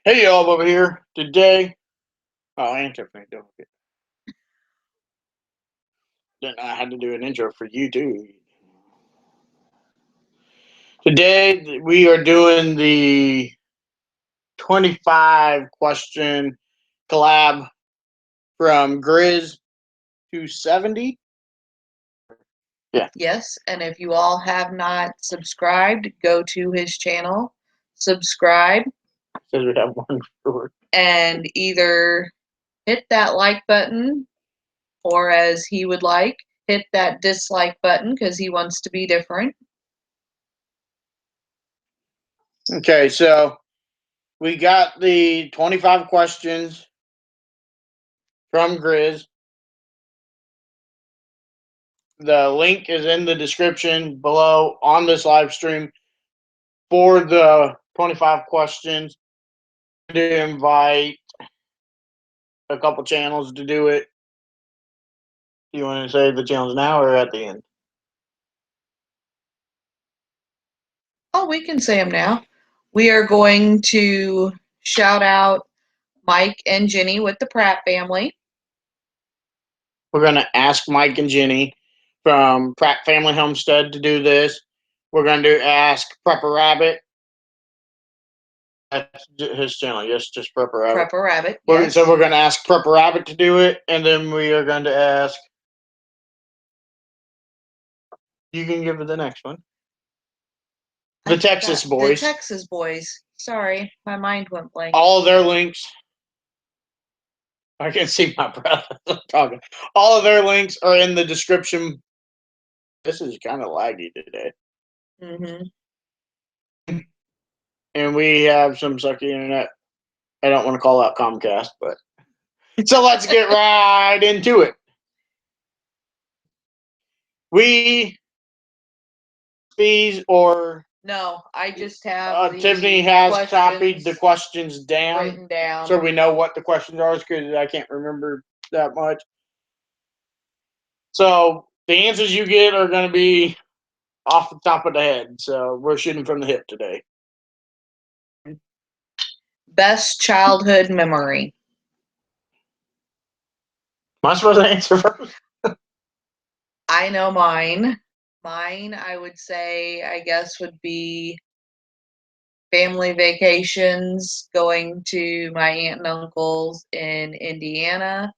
Hey y'all over here today. Oh, answer me, don't forget. Then I had to do an intro for you too. Today we are doing the 25 question collab from Grizz 270. Yeah, Yes, and if you all have not subscribed, go to his channel, subscribe, says we have one for. and either hit that like button or, as he would like, hit that dislike button because he wants to be different. Okay, so we got the 25 questions from Grizz. The link is in the description below on this live stream for the 25 questions. To invite a couple channels to do it. Do you want to say the channels now or at the end? Oh, we can say them now. We are going to shout out Mike and Jenny with the Pratt family. We're going to ask Mike and Jenny from Pratt Family Homestead to do this. We're going to ask Prepper Rabbit. That's his channel. Yes, just Prepper Rabbit. Prepper Rabbit. Yes. So we're going to ask Prepper Rabbit to do it, and then we are going to ask. You can give it the next one. The Texas Boys. The Texas Boys. Sorry, my mind went blank. All of their links. I can see my breath as I'm talking. All of their links are in the description. This is kind of laggy today. And we have some sucky internet. I don't want to call out Comcast, but so let's get right into it. We fees or no, I just have Tiffany has copied the questions down, written down, so we know what the questions are because I can't remember that much. So the answers you get are going to be off the top of the head. So we're shooting from the hip today. Best childhood memory. Am I supposed to answer first? I know mine. Mine, I would say, I guess, would be family vacations, going to my aunt and uncles in Indiana,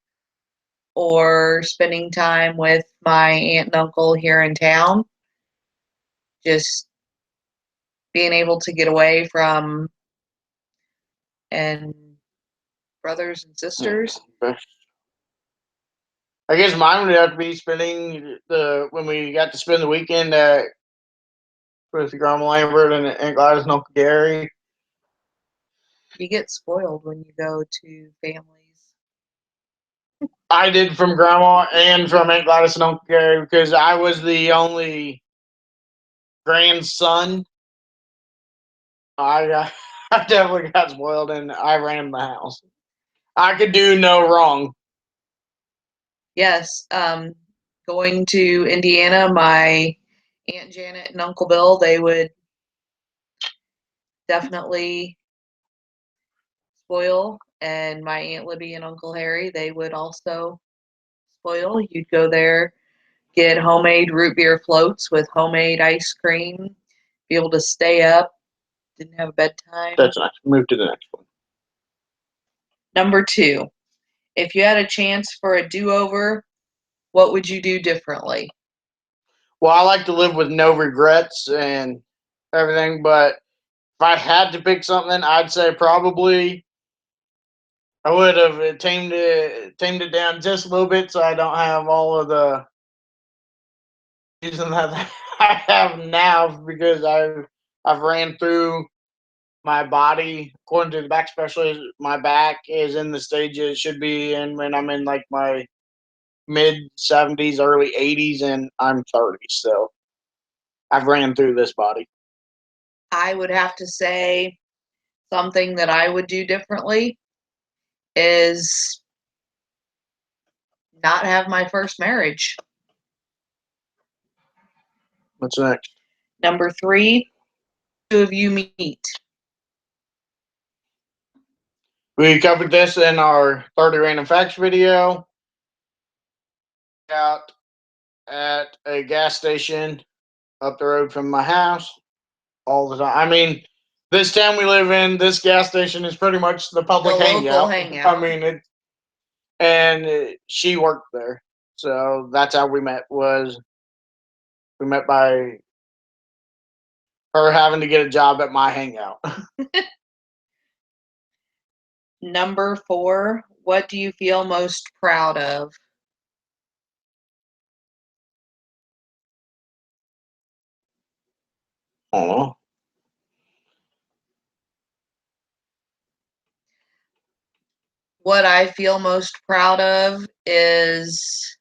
or spending time with my aunt and uncle here in town. Just being able to get away from and brothers and sisters. I guess mine would have to be spending when we got to spend the weekend with Grandma Lambert and Aunt Gladys and Uncle Gary. You get spoiled when you go to families. I did from Grandma and from Aunt Gladys and Uncle Gary because I was the only grandson. I definitely got spoiled and I ran the house. I could do no wrong. Yes, going to Indiana, my Aunt Janet and Uncle Bill, they would definitely spoil, and my Aunt Libby and Uncle Harry, they would also spoil. You'd go there, get homemade root beer floats with homemade ice cream, be able to stay up, didn't have a bedtime. That's nice. Move to the next one. Number 2, if you had a chance for a do-over, what would you do differently? Well, I like to live with no regrets and everything, but if I had to pick something, I'd say probably I would have tamed it down just a little bit so I don't have all of the reason that I have now because I've ran through my body. According to the back specialist, my back is in the stage it should be in when I'm in like my mid 70s, early 80s, and I'm 30. So I've ran through this body. I would have to say something that I would do differently is not have my first marriage. What's next? Number 3, two of you meet. We covered this in our 30 random facts video. Out at a gas station up the road from my house all the time. I mean, this town we live in, this gas station is pretty much the The public local hangout. I hangout. mean, she worked there, so that's how we met. Was we met by her having to get a job at my hangout. Number 4, what do you feel most proud of? Oh, What I feel most proud of is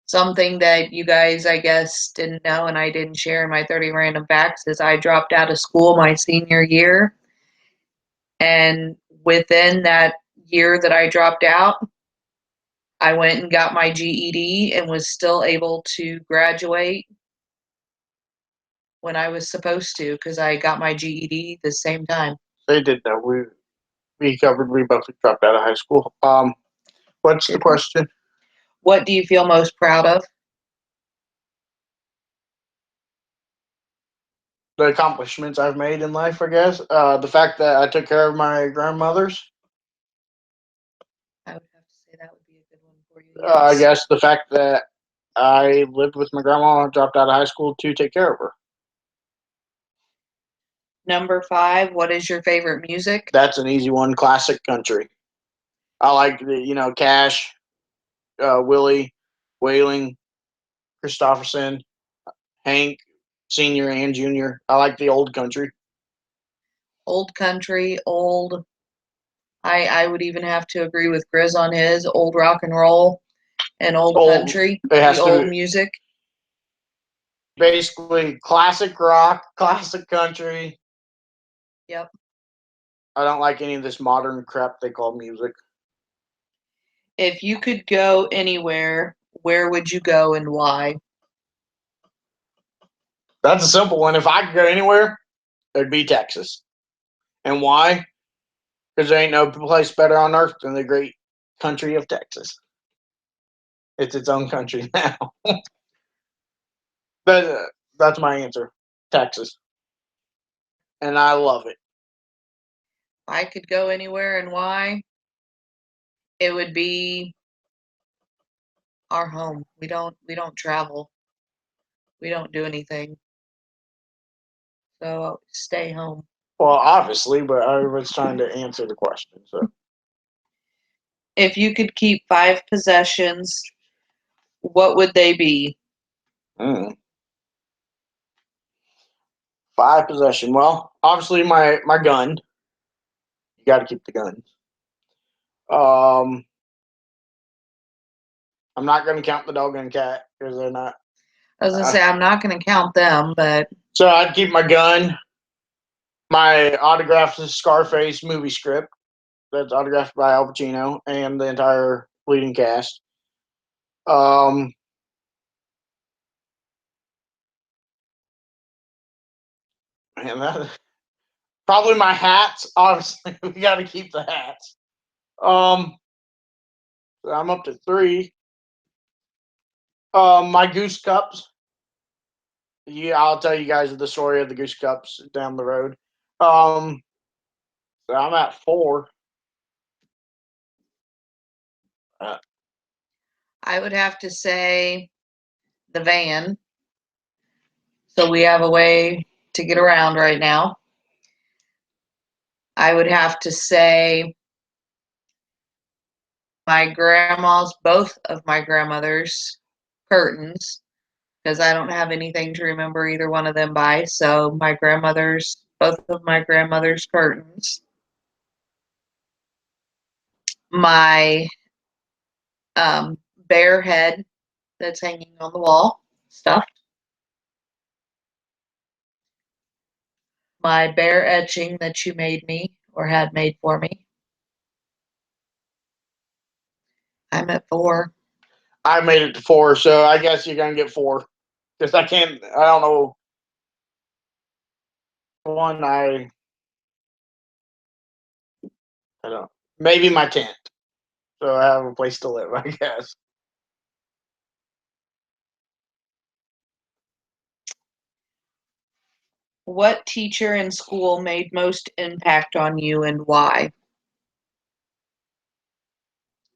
something that you guys, I guess, didn't know and I didn't share in my 30 random facts is I dropped out of school my senior year. And within that year that I dropped out, I went and got my GED and was still able to graduate when I was supposed to because I got my GED the same time. they did that. We covered. We both dropped out of high school. What's the question? What do you feel most proud of? The accomplishments I've made in life, I guess. The fact that I took care of my grandmothers. I would have to say that would be a good one for you. I Yes. guess the fact that I lived with my grandma and dropped out of high school to take care of her. Number 5, what is your favorite music? That's an easy one. Classic country. I like Cash, Willie, Wailing, Christopherson, Hank, Senior and Junior. I like the old country. Old country, old. I would even have to agree with Grizz on his old rock and roll and old Old. country, It the has to old be music. basically classic rock, classic country. Yep. I don't like any of this modern crap they call music. If you could go anywhere, where would you go and why? That's a simple one. If I could go anywhere, it'd be Texas. And why? Because there ain't no place better on earth than the great country of Texas. It's its own country now. But that's my answer. Texas. And I love it. If I could go anywhere and why? It would be our home. We don't travel. We don't do anything. So stay home. Well, obviously, but I was trying to answer the question. So If you could keep 5 possessions, what would they be? mm. 5 possession. Well, obviously my gun. You got to keep the guns. Um, I'm not going to count the dog and cat because they're not. I was gonna say I'm not gonna count them, but So I'd keep my gun, my autographed Scarface movie script that's autographed by Al Pacino and the entire leading cast. Um, man, probably my hats. Obviously, we got to keep the hats. So I'm up to 3. My goose cups. Yeah, I'll tell you guys the story of the goose cups down the road. Um, so I'm at 4. Uh, I would have to say the van. So we have a way to get around right now. I would have to say both of my grandmother's curtains, because I don't have anything to remember either one of them by. So both of my grandmother's curtains. My bear head that's hanging on the wall, stuffed. My bear etching that you made me or had made for me. I'm at 4. I made it to 4, so I guess you're gonna get 4 because I can't. I don't know one. I I don't. Maybe my tent, so I have a place to live. I guess. What teacher in school made most impact on you and why?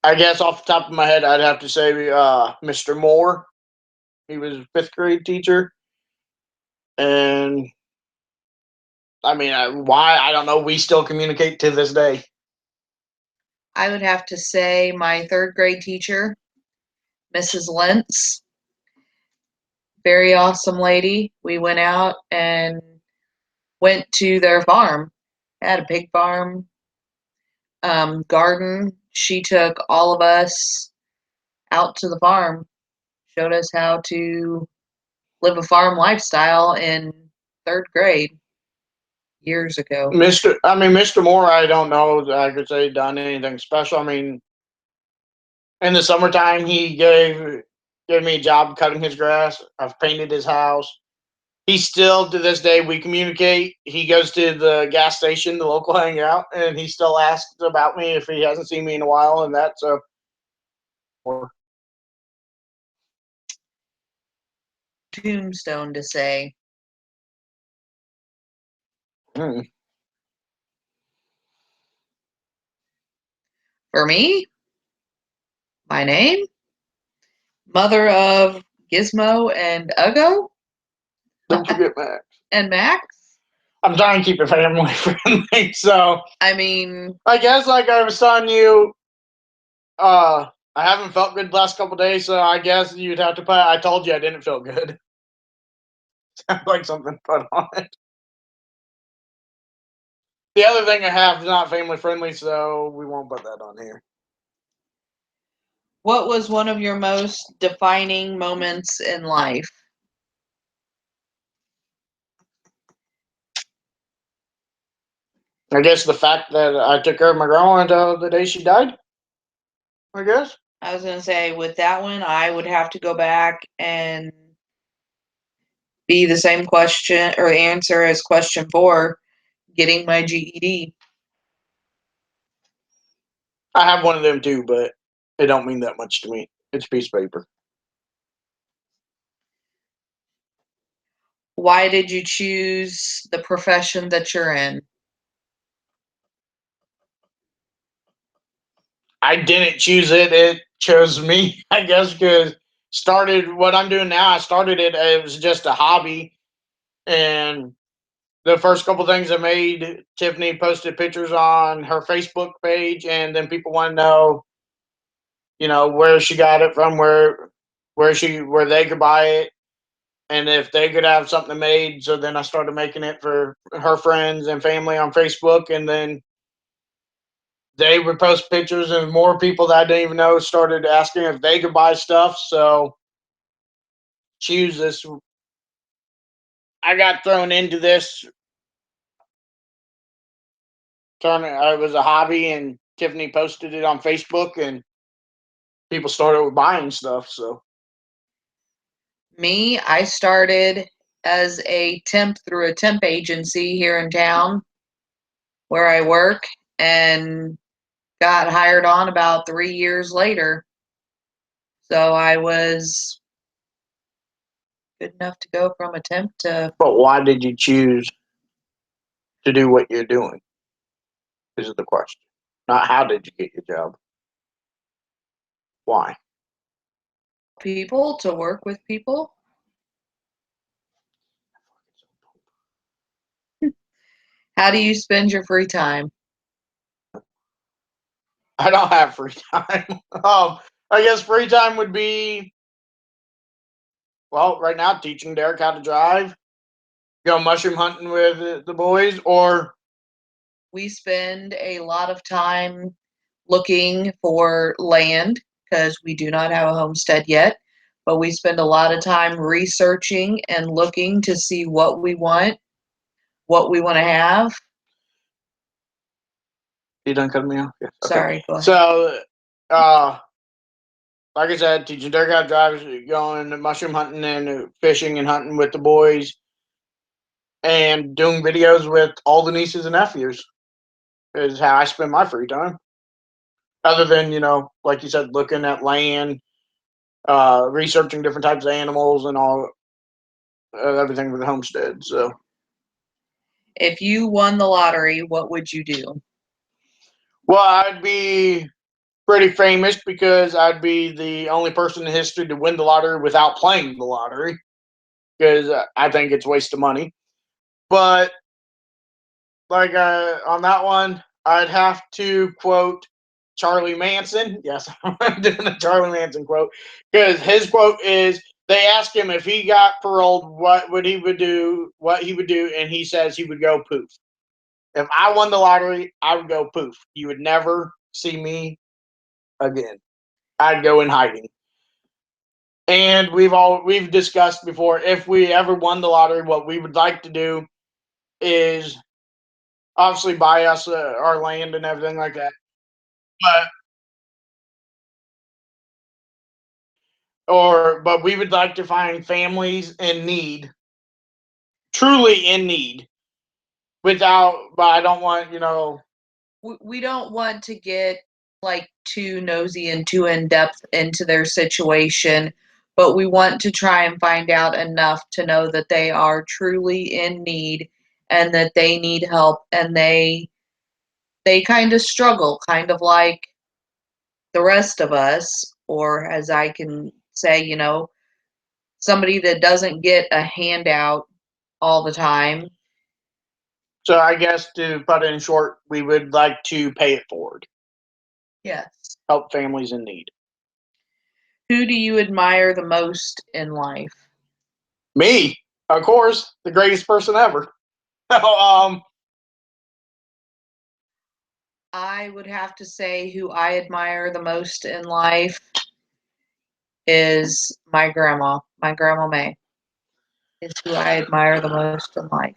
I guess off the top of my head, I'd have to say Mr. Moore. He was a fifth grade teacher, and I mean, why I don't know. We still communicate to this day. I would have to say my third grade teacher, Mrs. Lentz. Very awesome lady. We went out and went to their farm. They had a pig farm, garden. She took all of us out to the farm, showed us how to live a farm lifestyle in third grade years ago. Mr. Moore. I don't know that I could say done anything special. I mean, in the summertime, he gave me a job cutting his grass. I've painted his house. He still to this day we communicate. He goes to the gas station, the local hangout, and he still asks about me if he hasn't seen me in a while and that. So, Tombstone to say. hmm. For me, my name, mother of Gizmo and Uggo Don't forget Max. and Max. I'm trying to keep it family friendly. So I mean, I guess like I was telling you, uh, I haven't felt good the last couple of days. So I guess you'd have to put. I told you I didn't feel good. Sounds like something put on it. The other thing I have is not family friendly, so we won't put that on here. what was one of your most defining moments in life? I guess the fact that I took care of my grandma until the day she died. I guess. I was going to say, with that one, I would have to go back and be the same question or answer as question 4, getting my GED. I have one of them too, but it don't mean that much to me. It's a piece of paper. Why did you choose the profession that you're in? I didn't choose it. It chose me, I guess, because started what I'm doing now. I started it. It was just a hobby, and the first couple things I made, Tiffany posted pictures on her Facebook page, and then people want to know, where she got it from, where they could buy it, and if they could have something made. So then I started making it for her friends and family on Facebook, and then they would post pictures, and more people that I didn't even know started asking if they could buy stuff. So choose this. I got thrown into this. It was a hobby, and Tiffany posted it on Facebook, and people started buying stuff. So Me, I started as a temp through a temp agency here in town where I work and got hired on about 3 years later. So I was good enough to go from a temp to but why did you choose to do what you're doing? Is the question. Not how did you get your job? Why? people to work with people. How do you spend your free time? I don't have free time. I guess free time would be, well, right now teaching Derek how to drive, go mushroom hunting with the boys, or We spend a lot of time looking for land because we do not have a homestead yet, but we spend a lot of time researching and looking to see what we want, what we want to have. you done cutting me off? Yes. Okay. Sorry, go ahead. So, like I said, teaching Derek how to drive, going mushroom hunting and fishing and hunting with the boys, and doing videos with all the nieces and nephews. is how I spend my free time. Other than, like you said, looking at land, researching different types of animals and all everything with the homestead. So, If you won the lottery, what would you do? well, I'd be pretty famous because I'd be the only person in history to win the lottery without playing the lottery because I think it's a waste of money. But like on that one, I'd have to quote Charlie Manson. Yes, I'm doing a Charlie Manson quote because his quote is they ask him if he got paroled, what he would do, and he says he would go poof. If I won the lottery, I would go poof. You would never see me again. I'd go in hiding. And we've discussed before if we ever won the lottery, what we would like to do is obviously buy us our land and everything like that. But but we would like to find families in need, truly in need, without. But I don't want We don't want to get like too nosy and too in depth into their situation, but we want to try and find out enough to know that they are truly in need and that they need help and they kind of struggle, kind of like the rest of us, or as I can say, somebody that doesn't get a handout all the time. So I guess to put it in short, we would like to pay it forward, Yes. help families in need. Who do you admire the most in life? Me, of course, the greatest person ever. um, I would have to say who I admire the most in life is my grandma. My grandma May is who I admire the most in life.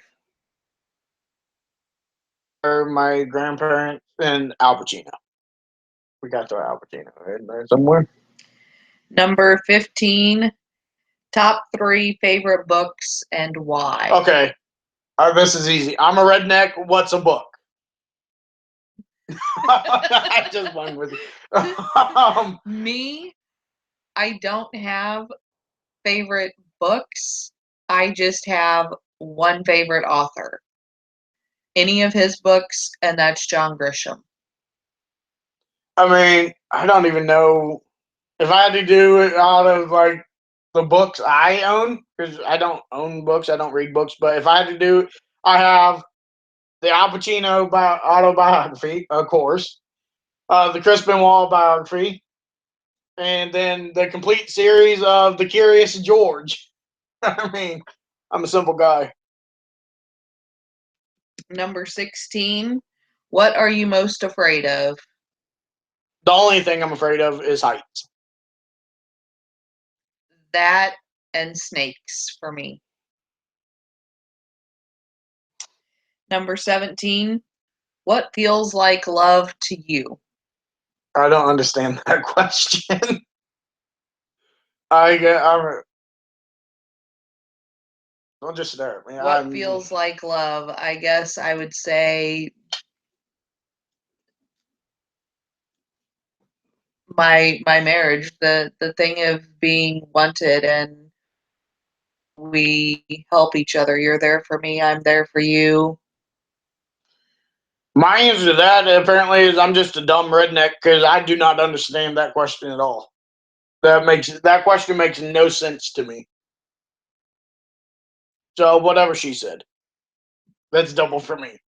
or my grandparents and Al Pacino. We got to Al Pacino in there somewhere. Number 15, top 3 favorite books and why. Okay, this is easy. I'm a redneck. What's a book? I just went with it. Me, I don't have favorite books. I just have one favorite author. Any of his books, and that's John Grisham. I mean, I don't even know if I had to do it out of like the books I own because I don't own books. I don't read books. But if I had to do, I have the Al Pacino autobiography, of course, the Chris Benoit biography, and then the complete series of The Curious George. I mean, I'm a simple guy. Number 16, what are you most afraid of? The only thing I'm afraid of is heights. That and snakes for me. Number 17, what feels like love to you? I don't understand that question. I'm don't just stare at me. What feels like love? I guess I would say my marriage, the thing of being wanted and we help each other. You're there for me, I'm there for you. My answer to that apparently is I'm just a dumb redneck because I do not understand that question at all. That question makes no sense to me. So whatever she said, that's double for me.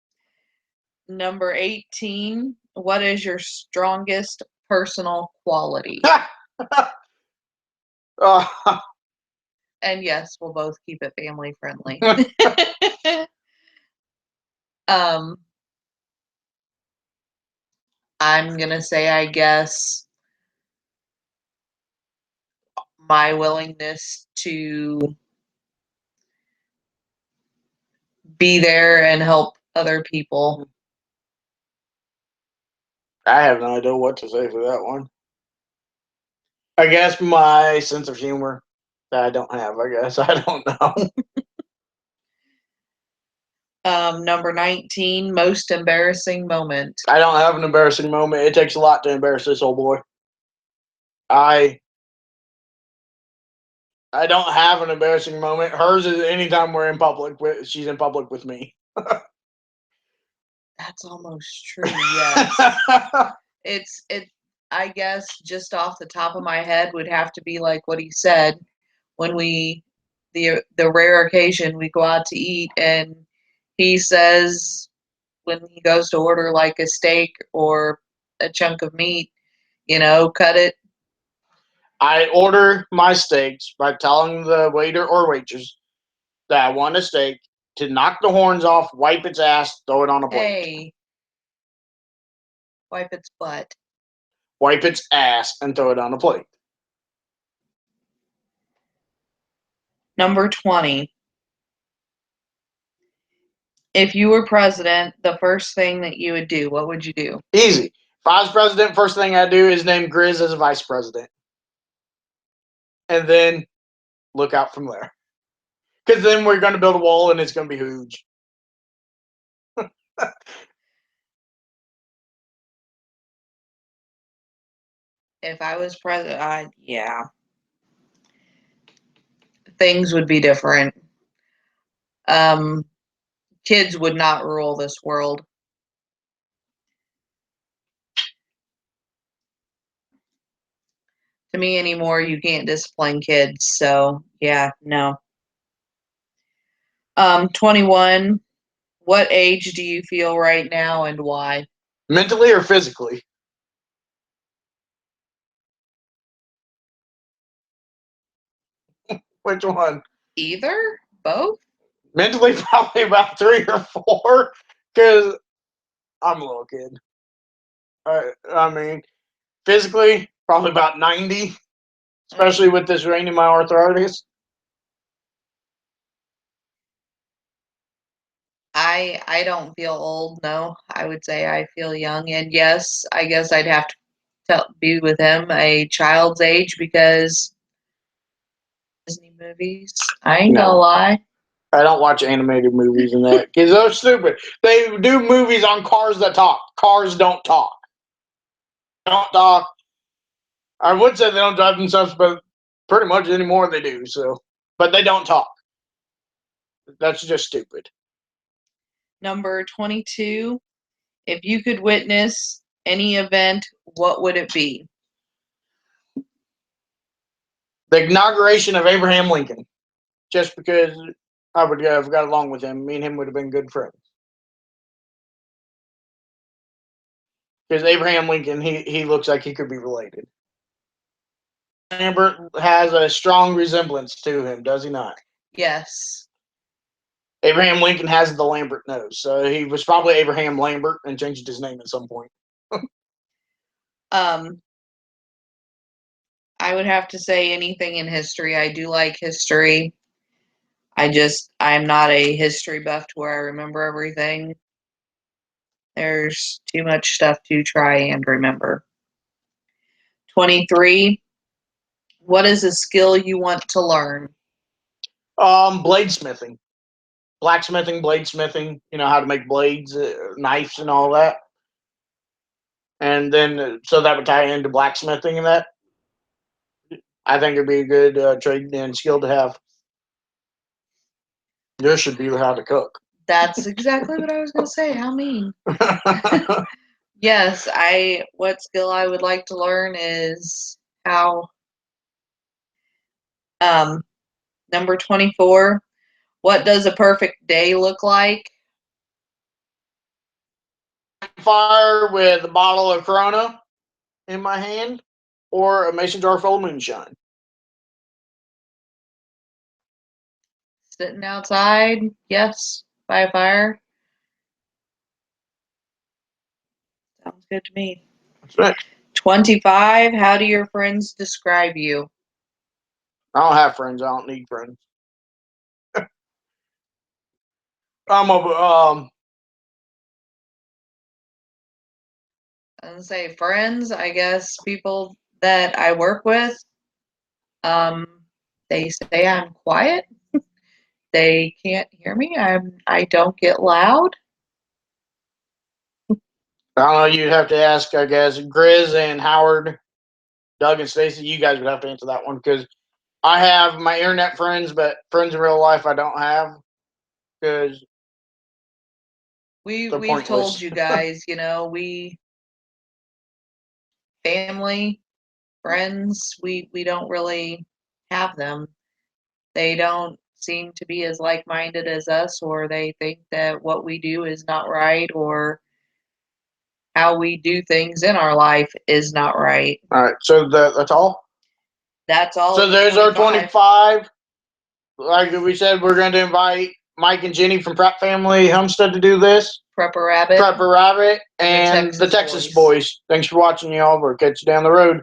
Number 18, what is your strongest personal quality? uh, And yes, we'll both keep it family friendly. um, I'm gonna say, I guess, my willingness to be there and help other people. I have no idea what to say for that one. I guess my sense of humor that I don't have. I guess I don't know. Number 19, most embarrassing moment. I don't have an embarrassing moment. It takes a lot to embarrass this old boy. I don't have an embarrassing moment. Hers is anytime we're in public. She's in public with me. That's almost true, yes. It I guess just off the top of my head would have to be like what he said when the rare occasion we go out to eat and he says when he goes to order like a steak or a chunk of meat, cut it. I order my steaks by telling the waiter or waitress that I want a steak to knock the horns off, wipe its ass, throw it on a plate. Hey, wipe its butt. Wipe its ass and throw it on a plate. Number 20. If you were president, the first thing that you would do, what would you do? Easy. If I was president, first thing I'd do is name Grizz as a vice president. And then look out from there. Because then we're going to build a wall and it's going to be huge. If I was president, yeah, things would be different. Kids would not rule this world. To me anymore, you can't discipline kids. So yeah, no. 21. What age do you feel right now and why? Mentally or physically? Which one? Either? Both? Mentally, probably about 3 or 4. Because I'm a little kid. I mean, physically, probably about 90. Especially with this rain in my arthritis. I don't feel old, no. I would say I feel young. And yes, I guess I'd have to be with him a child's age because Disney movies. I ain't gonna lie. I don't watch animated movies and that because they're stupid. They do movies on cars that talk. Cars don't talk. Don't talk. I would say they don't drive themselves, but pretty much anymore they do. So, but they don't talk. That's just stupid. Number 22. If you could witness any event, what would it be? The inauguration of Abraham Lincoln. Just because I would have got along with him, me and him would have been good friends. Because Abraham Lincoln, he looks like he could be related. Lambert has a strong resemblance to him, does he not? Yes. Abraham Lincoln has the Lambert nose, so he was probably Abraham Lambert and changed his name at some point. I would have to say anything in history. I do like history. I'm not a history buff to where I remember everything. There's too much stuff to try and remember. 23. What is a skill you want to learn? Bladesmithing, blacksmithing, bladesmithing. You know how to make blades, knives, and all that. And then so that would tie into blacksmithing and that. I think it'd be a good trade and skill to have. Yours should be how to cook. That's exactly what I was going to say. How mean. Yes, what skill I would like to learn is how number 24. What does a perfect day look like? Fire with a bottle of Corona in my hand or a mason jar full of moonshine. Sitting outside, yes, by a fire. Sounds good to me. That's right. 25. How do your friends describe you? I don't have friends. I don't need friends. I'm a And say friends, I guess people that I work with. Um, they say I'm quiet. They can't hear me. I don't get loud. I don't know. You'd have to ask, I guess, Grizz and Howard, Doug and Stacy. You guys would have to answer that one because I have my internet friends, but friends in real life I don't have because they're We've told pointless. you guys, we family, friends, we don't really have them. They don't seem to be as like-minded as us, or they think that what we do is not right, or how we do things in our life is not right. All right, so that's all. That's all So of the there's our 25. 25. Like we said, we're going to invite Mike and Jenny from Pratt Family Homestead to do this. Prepper Rabbit Prepper Rabbit and and the Texas boys. Thanks for watching, y'all. We'll catch you down the road.